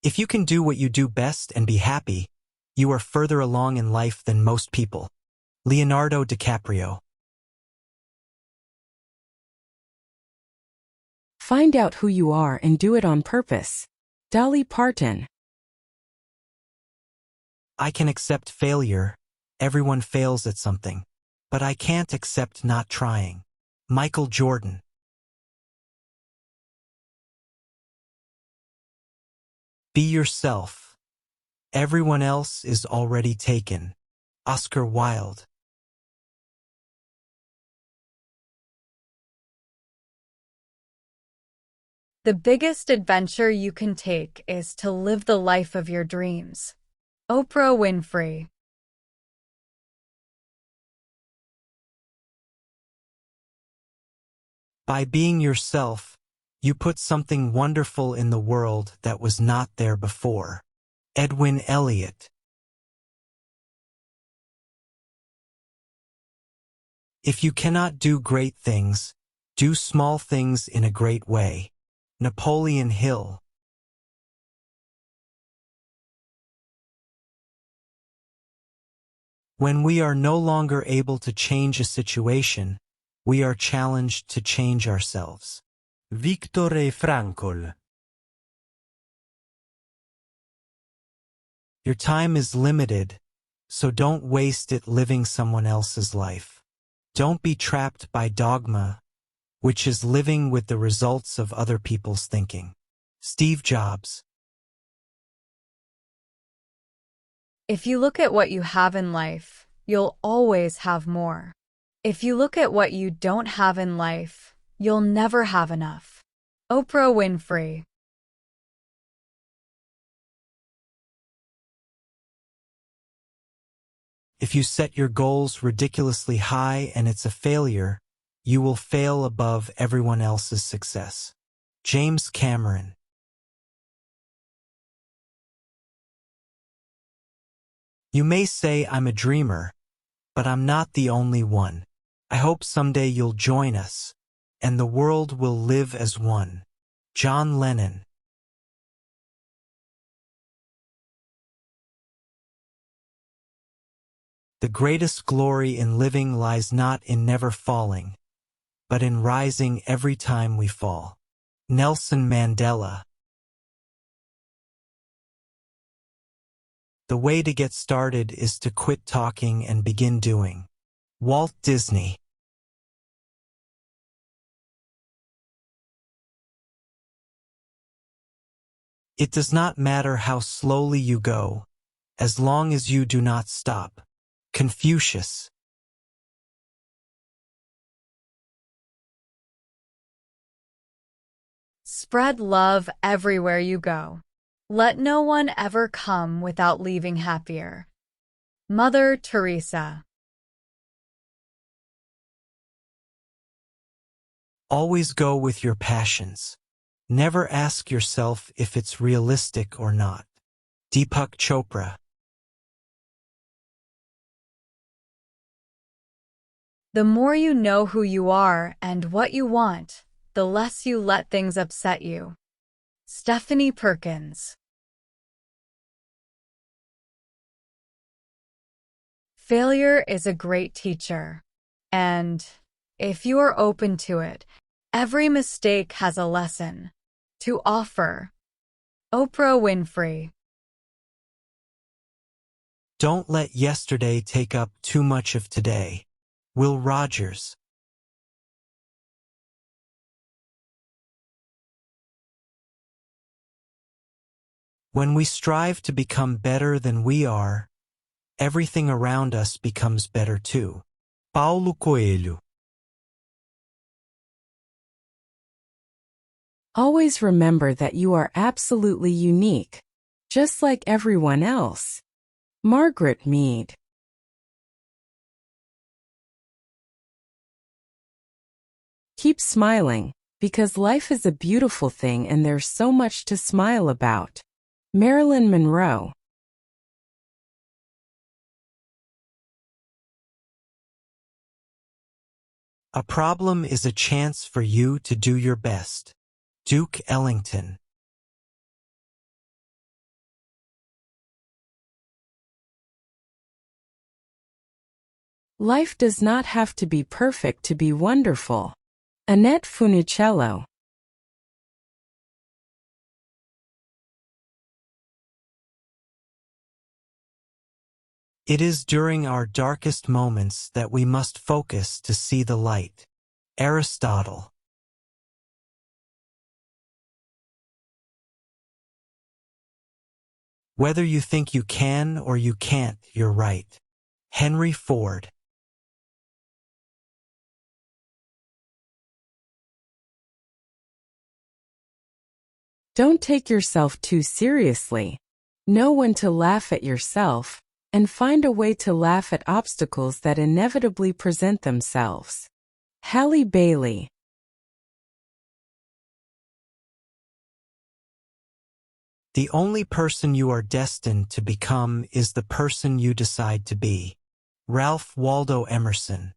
If you can do what you do best and be happy, you are further along in life than most people. Leonardo DiCaprio. Find out who you are and do it on purpose. Dolly Parton. I can accept failure. Everyone fails at something. But I can't accept not trying. Michael Jordan. Be yourself. Everyone else is already taken. Oscar Wilde. The biggest adventure you can take is to live the life of your dreams. Oprah Winfrey. By being yourself, you put something wonderful in the world that was not there before. Edwin Elliot. If you cannot do great things, do small things in a great way. Napoleon Hill. When we are no longer able to change a situation, we are challenged to change ourselves. Viktor Frankl. Your time is limited, so don't waste it living someone else's life. Don't be trapped by dogma, which is living with the results of other people's thinking. Steve Jobs. If you look at what you have in life, you'll always have more. If you look at what you don't have in life, you'll never have enough. Oprah Winfrey. If you set your goals ridiculously high and it's a failure, you will fail above everyone else's success. James Cameron. You may say I'm a dreamer, but I'm not the only one. I hope someday you'll join us, and the world will live as one. John Lennon. The greatest glory in living lies not in never falling, but in rising every time we fall. Nelson Mandela. The way to get started is to quit talking and begin doing. Walt Disney. It does not matter how slowly you go, as long as you do not stop. Confucius. Spread love everywhere you go. Let no one ever come without leaving happier. Mother Teresa. Always go with your passions. Never ask yourself if it's realistic or not. Deepak Chopra. The more you know who you are and what you want, the less you let things upset you. Stephanie Perkins. Failure is a great teacher, and if you are open to it, every mistake has a lesson to offer. Oprah Winfrey. Don't let yesterday take up too much of today. Will Rogers. When we strive to become better than we are, everything around us becomes better too. Paulo Coelho. Always remember that you are absolutely unique, just like everyone else. Margaret Mead. Keep smiling, because life is a beautiful thing and there's so much to smile about. Marilyn Monroe. A problem is a chance for you to do your best. Duke Ellington. Life does not have to be perfect to be wonderful. Annette Funicello. It is during our darkest moments that we must focus to see the light. Aristotle. Whether you think you can or you can't, you're right. Henry Ford. Don't take yourself too seriously. Know when to laugh at yourself, and find a way to laugh at obstacles that inevitably present themselves. Halle Bailey. The only person you are destined to become is the person you decide to be. Ralph Waldo Emerson.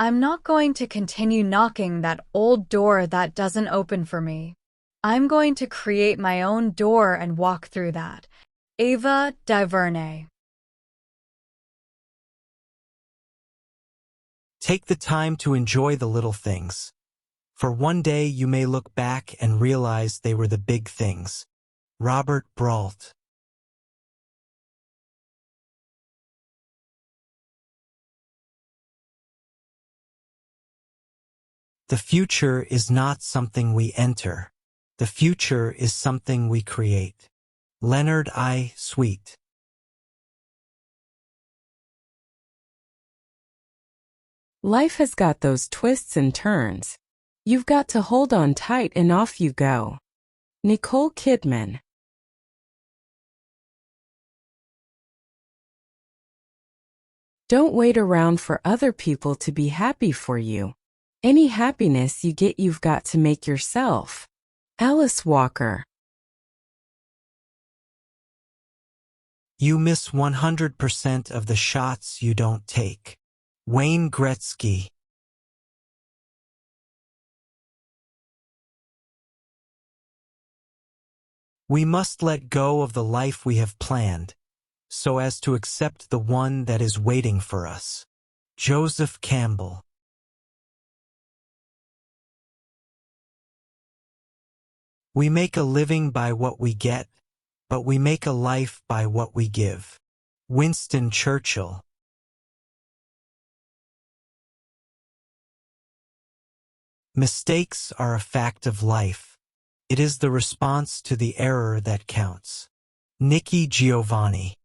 I'm not going to continue knocking that old door that doesn't open for me. I'm going to create my own door and walk through that. Ava DuVernay. Take the time to enjoy the little things. For one day you may look back and realize they were the big things. Robert Brault. The future is not something we enter. The future is something we create. Leonard I. Sweet. Life has got those twists and turns. You've got to hold on tight and off you go. Nicole Kidman. Don't wait around for other people to be happy for you. Any happiness you get, you've got to make yourself. Alice Walker. You miss 100% of the shots you don't take. Wayne Gretzky. We must let go of the life we have planned, so as to accept the one that is waiting for us. Joseph Campbell. We make a living by what we get, but we make a life by what we give. Winston Churchill. Mistakes are a fact of life. It is the response to the error that counts. Nikki Giovanni.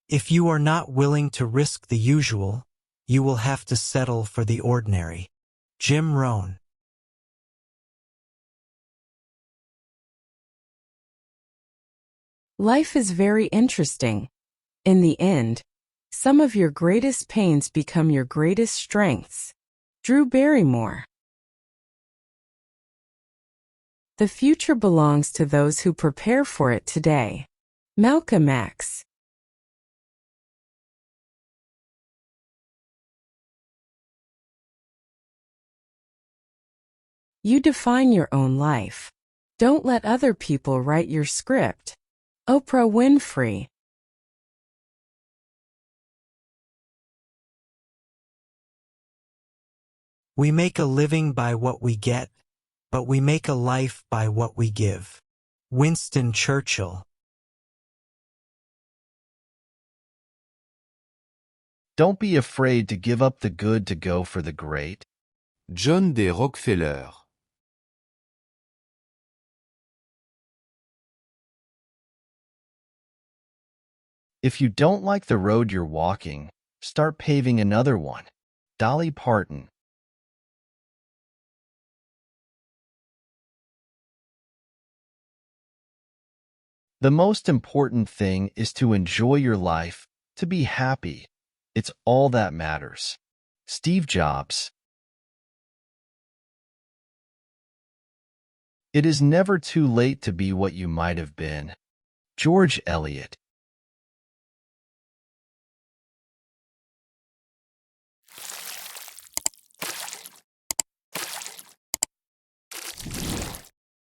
If you are not willing to risk the usual, you will have to settle for the ordinary. Jim Rohn. Life is very interesting. In the end, some of your greatest pains become your greatest strengths. Drew Barrymore. The future belongs to those who prepare for it today. Malcolm X. You define your own life. Don't let other people write your script. Oprah Winfrey. We make a living by what we get, but we make a life by what we give. Winston Churchill. Don't be afraid to give up the good to go for the great. John D. Rockefeller. If you don't like the road you're walking, start paving another one. Dolly Parton. The most important thing is to enjoy your life, to be happy. It's all that matters. Steve Jobs. It is never too late to be what you might have been. George Eliot.